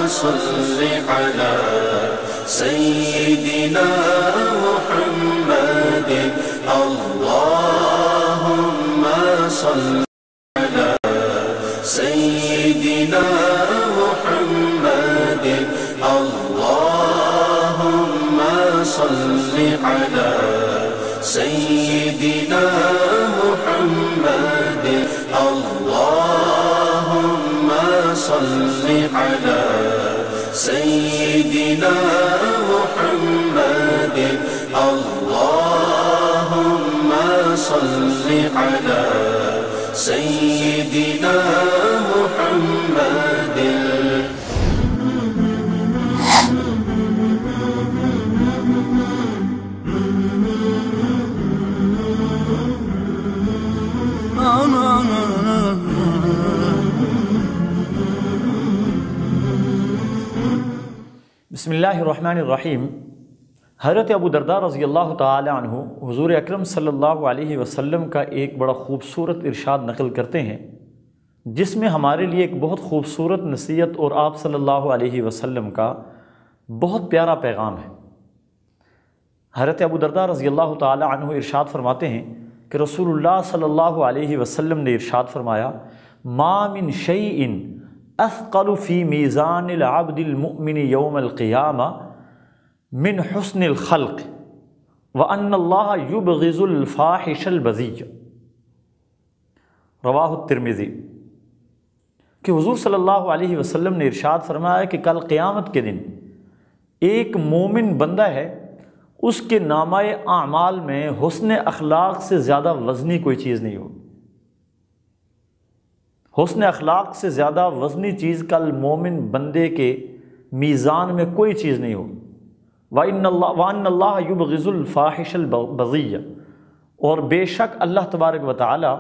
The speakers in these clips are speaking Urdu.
صل على سيدنا محمد اللهم صل على سيدنا محمد اللهم صل على سيدنا محمد اللهم صل على سيدنا محمد اللهم صل على سيدنا محمد بسم اللہ الرحمن الرحیم۔ حضرت ابو درداء رضی اللہ تعالی عنہ حضور اکرم صلی اللہ علیہ وسلم کا ایک بڑا خوبصورت ارشاد نقل کرتے ہیں، جس میں ہمارے لیے ایک بہت خوبصورت نصیحت اور آپ صلی اللہ علیہ وسلم کا بہت پیارا پیغام ہے۔ حضرت ابو درداء رضی اللہ تعالی عنہ ارشاد فرماتے ہیں کہ رسول اللہ صلی اللہ علیہ وسلم نے ارشاد فرمایا، ما من شیء اثقل فی میزان العبد المؤمن یوم القیامہ من حسن الخلق وان اللہ یبغض الفاحش البذی۔ رواہ الترمذی۔ کہ حضور صلی اللہ علیہ وسلم نے ارشاد فرمایا کہ کل قیامت کے دن ایک مومن بندہ ہے، اس کے نامہ اعمال میں حسن اخلاق سے زیادہ وزنی کوئی چیز نہیں ہوگی۔ حسن اخلاق سے زیادہ وزنی چیز کل مومن بندے کے میزان میں کوئی چیز نہیں ہوگی۔ وَأَنَّ اللَّهَ يُبْغِضُ الْفَاحِشَ الْبَذِيَّ، اور بے شک اللہ تبارک و تعالی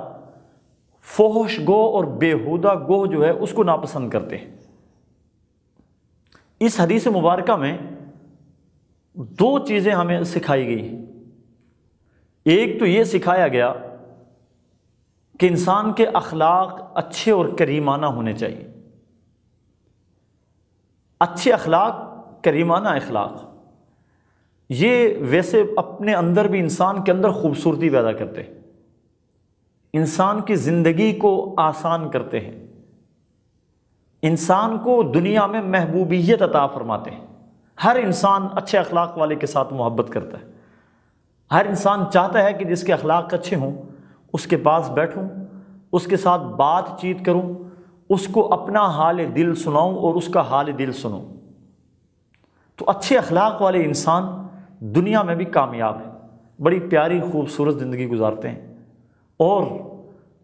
فحش گو اور بیہودہ گو جو ہے اس کو ناپسند کرتے ہیں۔ اس حدیث مبارکہ میں دو چیزیں ہمیں سکھائی گئی ہیں۔ ایک تو یہ سکھایا گیا کہ انسان کے اخلاق اچھے اور کریمانہ ہونے چاہیے۔ اچھے اخلاق، کریمانہ اخلاق، یہ ویسے اپنے اندر بھی انسان کے اندر خوبصورتی پیدا کرتے ہیں، انسان کی زندگی کو آسان کرتے ہیں، انسان کو دنیا میں محبوبیت عطا فرماتے ہیں۔ ہر انسان اچھے اخلاق والے کے ساتھ محبت کرتا ہے، ہر انسان چاہتا ہے کہ جس کے اخلاق اچھے ہوں اس کے پاس بیٹھوں، اس کے ساتھ بات چیت کروں، اس کو اپنا حال دل سناؤں اور اس کا حال دل سنوں۔ تو اچھے اخلاق والے انسان دنیا میں بھی کامیاب ہیں، بڑی پیاری خوبصورت زندگی گزارتے ہیں اور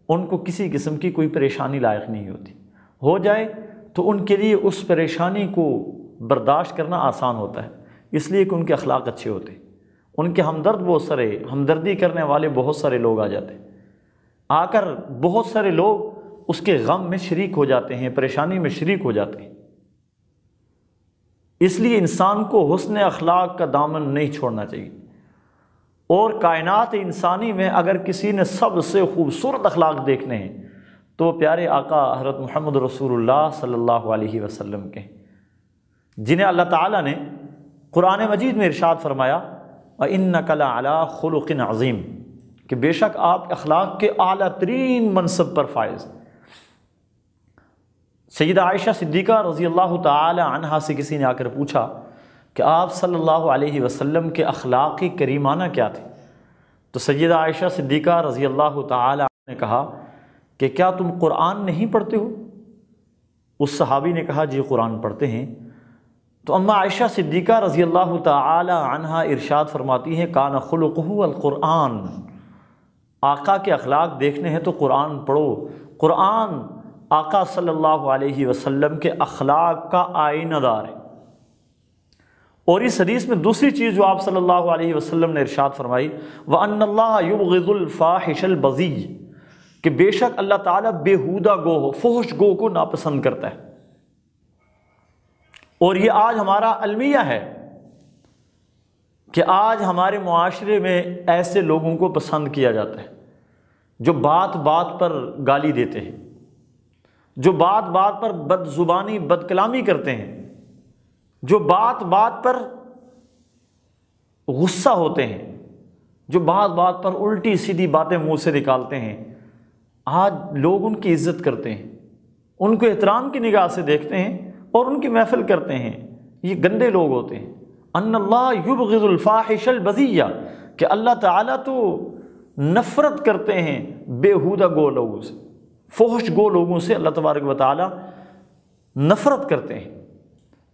ان کو کسی قسم کی کوئی پریشانی لائق نہیں ہوتی۔ ہو جائے تو ان کے لیے اس پریشانی کو برداشت کرنا آسان ہوتا ہے، اس لیے کہ ان کے اخلاق اچھے ہوتے ہیں۔ ان کے ہمدردی کرنے والے بہت سارے لوگ آ جاتے ہیں، آ کر بہت سارے لوگ اس کے غم میں شریک ہو جاتے ہیں، پریشانی میں شریک ہو جاتے ہیں۔ اس لیے انسان کو حسن اخلاق کا دامن نہیں چھوڑنا چاہیے، اور کائنات انسانی میں اگر کسی نے سب سے خوبصورت اخلاق دیکھنے ہیں تو پیارے آقا حضرت محمد رسول اللہ صلی اللہ علیہ وسلم کے ہیں، جنہیں اللہ تعالیٰ نے قرآن مجید میں ارشاد فرمایا وَإِنَّكَ لَعَلَىٰ خُلُقٍ عَظِيمٍ، کہ بے شک آپ اخلاق کے اعلیٰ ترین منصب پر فائز۔ سیدہ عائشہ صدیقہ رضی اللہ تعالی عنہا سے کسی نے آ کر پوچھا کہ آپ صلی اللہ علیہ وسلم کے اخلاق کریمانہ کیا تھے؟ تو سیدہ عائشہ صدیقہ رضی اللہ تعالی عنہ نے کہا کہ کیا تم قرآن نہیں پڑھتے ہو؟ اس صحابی نے کہا جی قرآن پڑھتے ہیں۔ تو اما عائشہ صدیقہ رضی اللہ تعالی عنہا ارشاد فرماتی ہیں کان خلقہ القرآن، آقا کے اخلاق دیکھنے ہیں تو قرآن پڑھو۔ قرآن آقا صلی اللہ علیہ وسلم کے اخلاق کا آئینہ دار ہے۔ اور اس حدیث میں دوسری چیز جو آپ صلی اللہ علیہ وسلم نے ارشاد فرمائی وَأَنَّ اللَّهَ يُبْغِضُ الْفَاحِشَ الْبَذِيَّ، کہ بے شک اللہ تعالیٰ بیہودہ گو، فحش گو کو ناپسند کرتا ہے۔ اور یہ آج ہمارا المیہ ہے کہ آج ہمارے معاشرے میں ایسے لوگوں کو پسند کیا جاتا ہے جو بات بات پر گالی دیتے ہیں، جو بات بات پر بد زبانی بد کلامی کرتے ہیں، جو بات بات پر غصہ ہوتے ہیں، جو بات بات پر الٹی سیدھی باتیں منہ سے نکالتے ہیں، آج لوگ ان کی عزت کرتے ہیں، ان کو احترام کی نگاہ سے دیکھتے ہیں اور ان کی محفل کرتے ہیں، یہ گندے لوگ ہوتے ہیں۔ ان اللہ یبغض الفاحش البذیہ، کہ اللہ تعالیٰ تو نفرت کرتے ہیں بیہودہ گو لوگوں سے، فحش گو لوگوں سے اللہ تبارک و تعالیٰ نفرت کرتے ہیں۔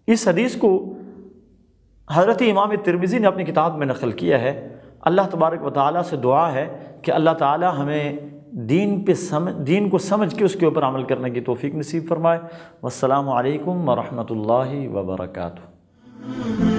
اس حدیث کو حضرت امام ترمذی نے اپنی کتاب میں نقل کیا ہے۔ اللہ تبارک و تعالیٰ سے دعا ہے کہ اللہ تعالیٰ ہمیں دین کو سمجھ کے اس کے اوپر عمل کرنے کی توفیق نصیب فرمائے۔ والسلام علیکم ورحمۃ اللہ وبرکاتہ۔